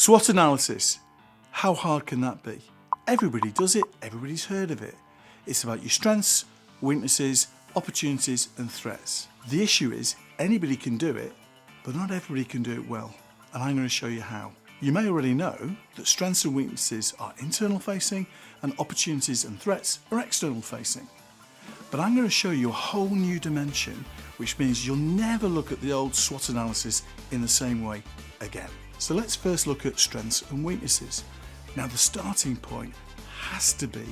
SWOT analysis. How hard can that be? Everybody does it, everybody's heard of it. It's about your strengths, weaknesses, opportunities and threats. The issue is anybody can do it, but not everybody can do it well. And I'm going to show you how. You may already know that strengths and weaknesses are internal facing and opportunities and threats are external facing. But I'm going to show you a whole new dimension, which means you'll never look at the old SWOT analysis in the same way again. So let's first look at strengths and weaknesses. Now the starting point has to be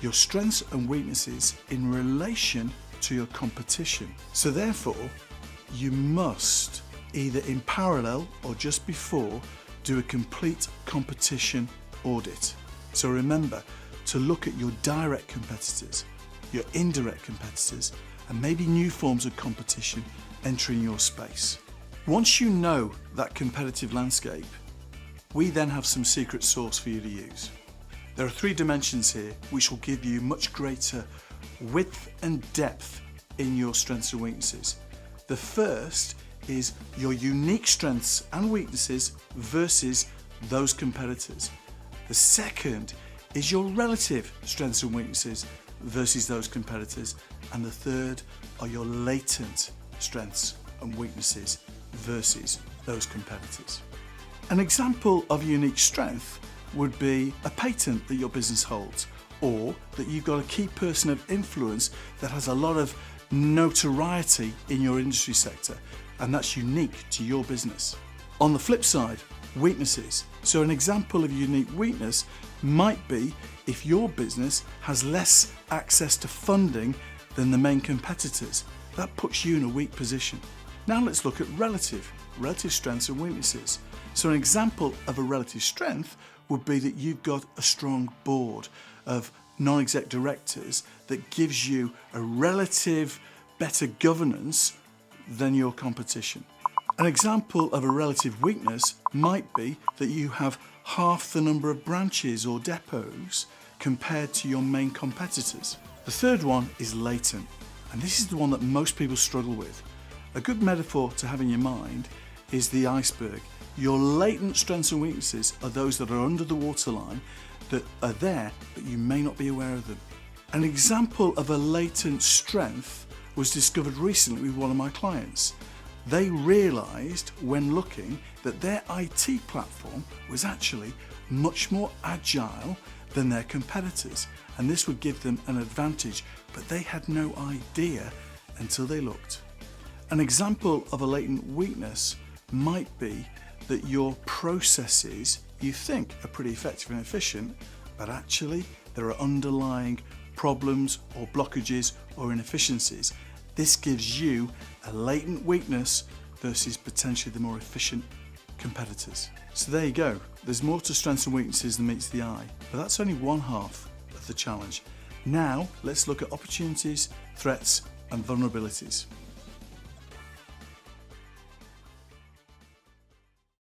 your strengths and weaknesses in relation to your competition. So therefore, you must either in parallel or just before do a complete competition audit. So remember to look at your direct competitors, your indirect competitors, and maybe new forms of competition entering your space. Once you know that competitive landscape, we then have some secret sauce for you to use. There are 3 dimensions here which will give you much greater width and depth in your strengths and weaknesses. The first is your unique strengths and weaknesses versus those competitors. The second is your relative strengths and weaknesses versus those competitors. And the third are your latent strengths and weaknesses versus those competitors. An example of unique strength would be a patent that your business holds, or that you've got a key person of influence that has a lot of notoriety in your industry sector, and that's unique to your business. On the flip side, weaknesses. So an example of unique weakness might be if your business has less access to funding than the main competitors. That puts you in a weak position. Now let's look at relative strengths and weaknesses. So an example of a relative strength would be that you've got a strong board of non-exec directors that gives you a relative better governance than your competition. An example of a relative weakness might be that you have half the number of branches or depots compared to your main competitors. The third one is latent, and this is the one that most people struggle with. A good metaphor to have in your mind is the iceberg. Your latent strengths and weaknesses are those that are under the waterline that are there, but you may not be aware of them. An example of a latent strength was discovered recently with one of my clients. They realised when looking that their IT platform was actually much more agile than their competitors, and this would give them an advantage, but they had no idea until they looked. An example of a latent weakness might be that your processes you think are pretty effective and efficient, but actually there are underlying problems or blockages or inefficiencies. This gives you a latent weakness versus potentially the more efficient competitors. So there you go. There's more to strengths and weaknesses than meets the eye, but that's only one half of the challenge. Now let's look at opportunities, threats and vulnerabilities.